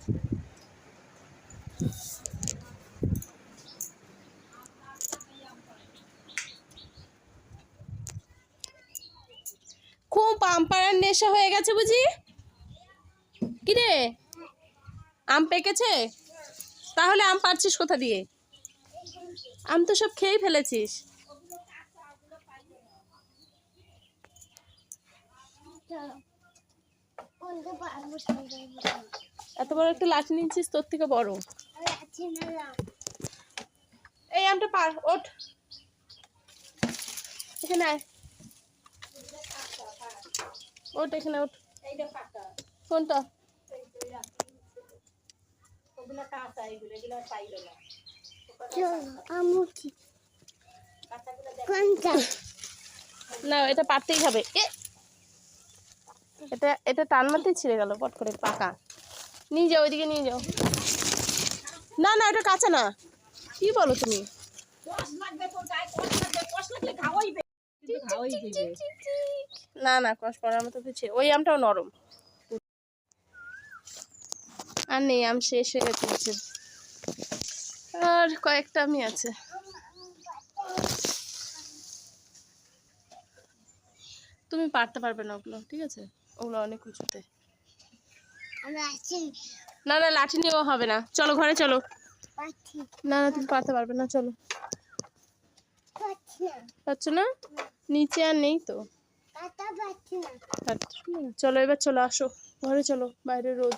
খুব আম পাড়ার নেশা হয়ে গেছে বুঝি। কিরে, আম পেকেছে? তাহলে আম পাড়ছিস কোথা দিয়ে? আম তো সব খেয়েই ফেলেছিস। এত বড় একটা লাঠি নিয়েছিস, তোর থেকে বড়। এই আমটা পার, ওঠ এখানে আয়, ওঠ এখানে ওঠ। কোনটা? না, এটা পারতেই হবে। এটা এটা টান মারতেই ছিঁড়ে গেল পট করে। পাকা নিয়ে যাও, ওইদিকে নিয়ে যাও। না না, এটা কাঁচা না। কি বলো তুমি? না না, কষ পড়ার মতো কিছু। ওই আমটাও নরম। আর নেই, আম শেষ হয়ে গেছে। আর কয়েকটা আমি আছে। তুমি পারতে পারবে না ওগুলো, ঠিক আছে? ওগুলো অনেক উঁচুতে। না না, লাঠি নিয়েও হবে না। চলো ঘরে চলো। না না, তুমি পারতে পারবে না, চলো। পারছো না? নিচে আর নেই তো। চলো এবার, চলো আসো ঘরে, চলো, বাইরে রোদ।